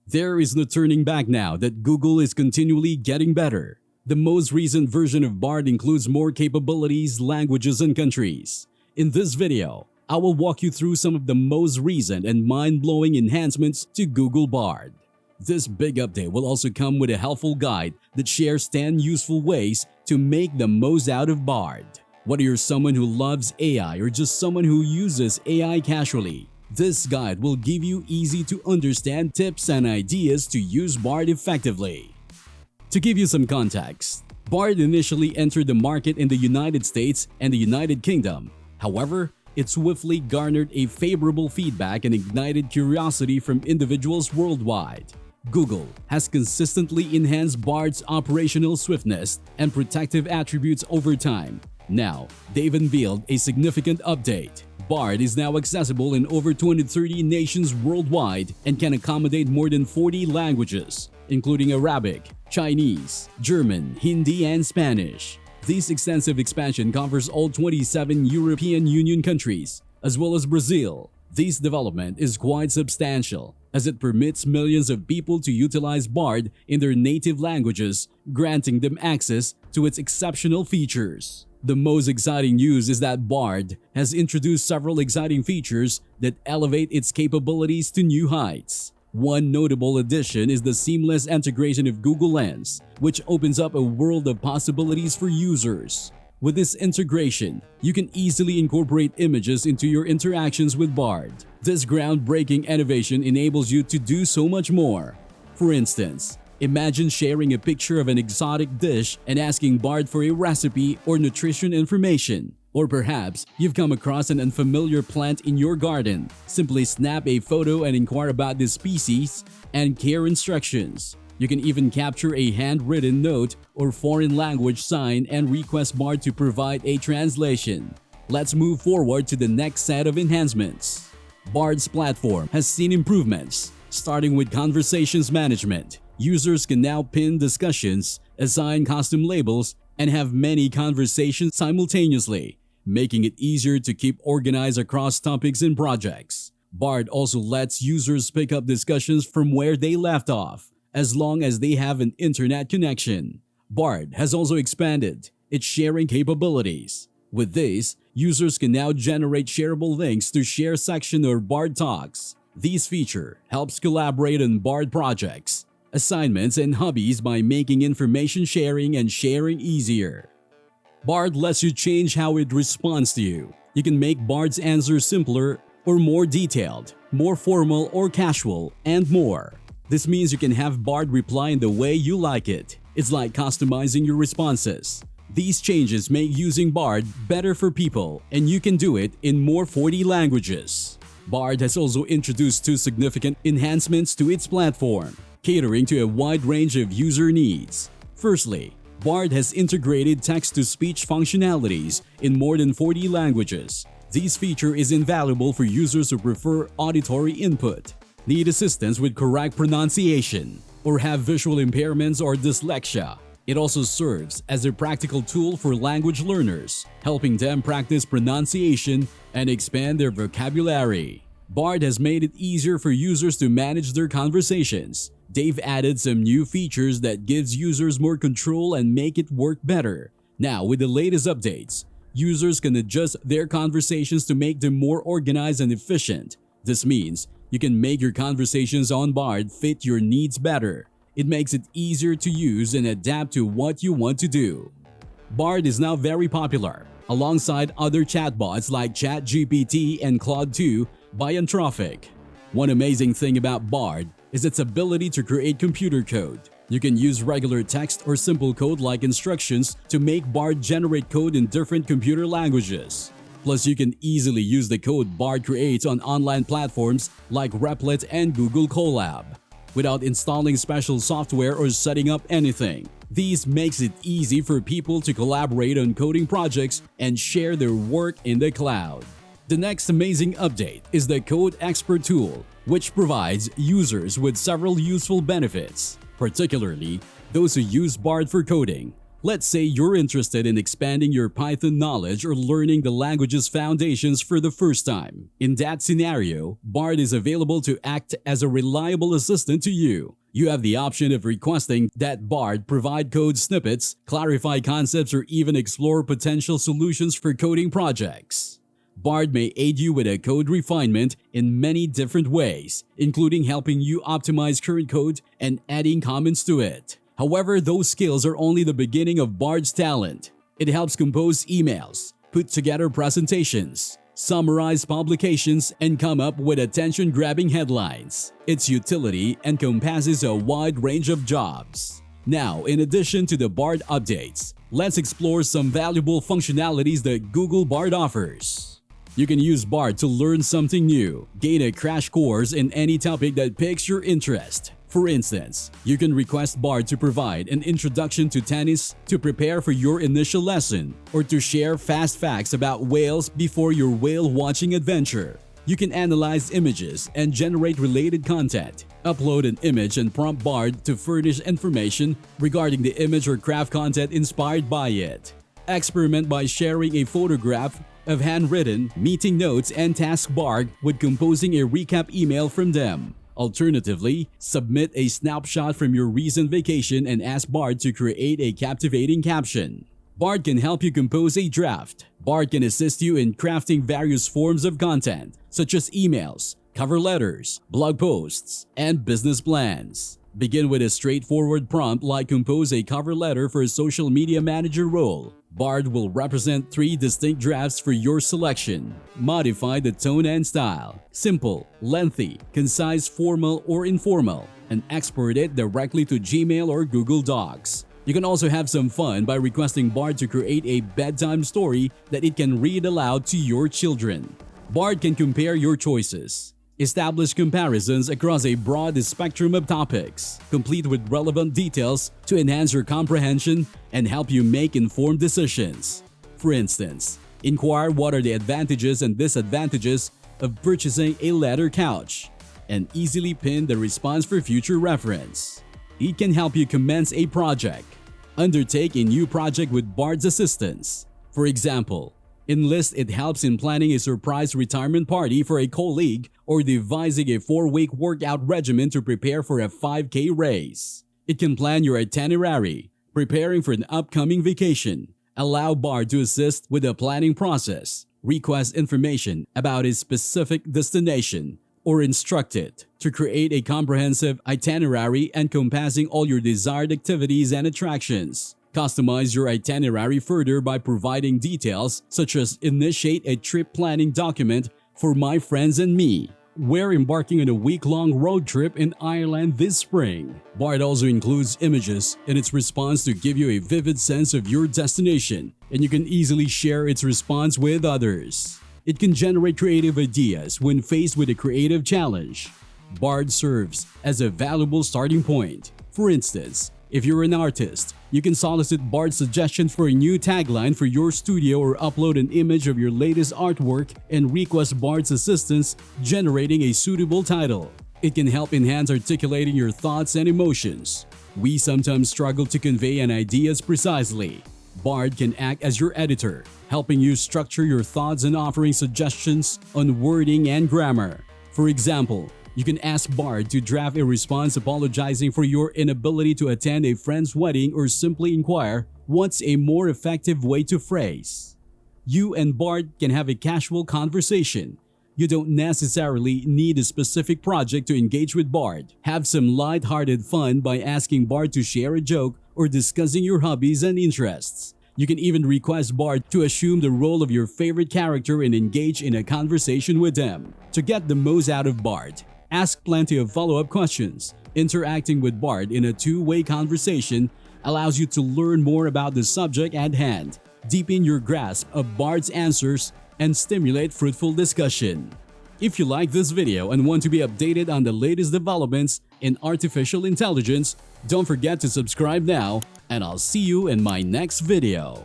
There is no turning back now that Google is continually getting better. The most recent version of BARD includes more capabilities, languages, and countries. In this video, I will walk you through some of the most recent and mind-blowing enhancements to Google BARD. This big update will also come with a helpful guide that shares 10 useful ways to make the most out of BARD. Whether you're someone who loves AI or just someone who uses AI casually, this guide will give you easy-to-understand tips and ideas to use BARD effectively. To give you some context, BARD initially entered the market in the United States and the United Kingdom. However, it swiftly garnered a favorable feedback and ignited curiosity from individuals worldwide. Google has consistently enhanced BARD's operational swiftness and protective attributes over time. Now, they've unveiled a significant update. BARD is now accessible in over 230 nations worldwide and can accommodate more than 40 languages, including Arabic, Chinese, German, Hindi, and Spanish. This extensive expansion covers all 27 European Union countries, as well as Brazil. This development is quite substantial, as it permits millions of people to utilize BARD in their native languages, granting them access to its exceptional features. The most exciting news is that BARD has introduced several exciting features that elevate its capabilities to new heights. One notable addition is the seamless integration of Google Lens, which opens up a world of possibilities for users. With this integration, you can easily incorporate images into your interactions with BARD. This groundbreaking innovation enables you to do so much more. For instance, imagine sharing a picture of an exotic dish and asking BARD for a recipe or nutrition information. Or perhaps you've come across an unfamiliar plant in your garden. Simply snap a photo and inquire about the species and care instructions. You can even capture a handwritten note or foreign language sign and request BARD to provide a translation. Let's move forward to the next set of enhancements. BARD's platform has seen improvements, starting with conversations management. Users can now pin discussions, assign custom labels, and have many conversations simultaneously, making it easier to keep organized across topics and projects. BARD also lets users pick up discussions from where they left off, as long as they have an internet connection. BARD has also expanded its sharing capabilities. With this, users can now generate shareable links to share section or BARD talks. This feature helps collaborate on BARD projects, assignments, and hobbies by making information sharing and sharing easier. BARD lets you change how it responds to you. You can make BARD's answer simpler or more detailed, more formal or casual, and more. This means you can have BARD reply in the way you like it. It's like customizing your responses. These changes make using BARD better for people, and you can do it in more 40 languages. BARD has also introduced two significant enhancements to its platform, catering to a wide range of user needs. Firstly, BARD has integrated text-to-speech functionalities in more than 40 languages. This feature is invaluable for users who prefer auditory input, need assistance with correct pronunciation, or have visual impairments or dyslexia. It also serves as a practical tool for language learners, helping them practice pronunciation and expand their vocabulary. BARD has made it easier for users to manage their conversations. They've added some new features that gives users more control and make it work better. Now, with the latest updates, users can adjust their conversations to make them more organized and efficient. This means you can make your conversations on BARD fit your needs better. It makes it easier to use and adapt to what you want to do. BARD is now very popular, alongside other chatbots like ChatGPT and Claude 2 by Anthropic. One amazing thing about BARD is its ability to create computer code. You can use regular text or simple code like instructions to make BARD generate code in different computer languages. Plus, you can easily use the code BARD creates on online platforms like Replit and Google Colab, without installing special software or setting up anything. This makes it easy for people to collaborate on coding projects and share their work in the cloud. The next amazing update is the Code Expert tool, which provides users with several useful benefits, particularly those who use BARD for coding. Let's say you're interested in expanding your Python knowledge or learning the language's foundations for the first time. In that scenario, BARD is available to act as a reliable assistant to you. You have the option of requesting that BARD provide code snippets, clarify concepts, or even explore potential solutions for coding projects. BARD may aid you with a code refinement in many different ways, including helping you optimize current code and adding comments to it. However, those skills are only the beginning of BARD's talent. It helps compose emails, put together presentations, summarize publications, and come up with attention-grabbing headlines. Its utility encompasses a wide range of jobs. Now, in addition to the BARD updates, let's explore some valuable functionalities that Google BARD offers. You can use BARD to learn something new, gain a crash course in any topic that piques your interest. For instance, you can request BARD to provide an introduction to tennis to prepare for your initial lesson, or to share fast facts about whales before your whale-watching adventure. You can analyze images and generate related content, upload an image and prompt BARD to furnish information regarding the image or craft content inspired by it. Experiment by sharing a photograph of handwritten meeting notes and task BARD with composing a recap email from them. Alternatively, submit a snapshot from your recent vacation and ask BARD to create a captivating caption. BARD can help you compose a draft. BARD can assist you in crafting various forms of content, such as emails, cover letters, blog posts, and business plans. Begin with a straightforward prompt like compose a cover letter for a social media manager role. BARD will represent 3 distinct drafts for your selection. Modify the tone and style: simple, lengthy, concise, formal, or informal, and export it directly to Gmail or Google Docs. You can also have some fun by requesting BARD to create a bedtime story that it can read aloud to your children. BARD can compare your choices, establish comparisons across a broad spectrum of topics, complete with relevant details to enhance your comprehension and help you make informed decisions. For instance, inquire what are the advantages and disadvantages of purchasing a leather couch, and easily pin the response for future reference. It can help you commence a project, undertake a new project with BARD's assistance. For example, enlist it helps in planning a surprise retirement party for a colleague or devising a 4-week workout regimen to prepare for a 5K race. It can plan your itinerary, preparing for an upcoming vacation. Allow BARD to assist with the planning process, request information about a specific destination, or instruct it to create a comprehensive itinerary encompassing all your desired activities and attractions. Customize your itinerary further by providing details such as initiate a trip planning document for my friends and me. We're embarking on a week-long road trip in Ireland this spring. BARD also includes images in its response to give you a vivid sense of your destination, and you can easily share its response with others. It can generate creative ideas when faced with a creative challenge. BARD serves as a valuable starting point. For instance, if you're an artist, you can solicit BARD suggestions for a new tagline for your studio or upload an image of your latest artwork and request BARD's assistance generating a suitable title. It can help enhance articulating your thoughts and emotions. We sometimes struggle to convey an idea precisely. BARD can act as your editor, helping you structure your thoughts and offering suggestions on wording and grammar. For example, you can ask BARD to draft a response apologizing for your inability to attend a friend's wedding, or simply inquire what's a more effective way to phrase. You and BARD can have a casual conversation. You don't necessarily need a specific project to engage with BARD. Have some light-hearted fun by asking BARD to share a joke or discussing your hobbies and interests. You can even request BARD to assume the role of your favorite character and engage in a conversation with them. To get the most out of BARD, ask plenty of follow-up questions. Interacting with BARD in a two-way conversation allows you to learn more about the subject at hand, deepen your grasp of BARD's answers, and stimulate fruitful discussion. If you like this video and want to be updated on the latest developments in artificial intelligence, don't forget to subscribe now, and I'll see you in my next video.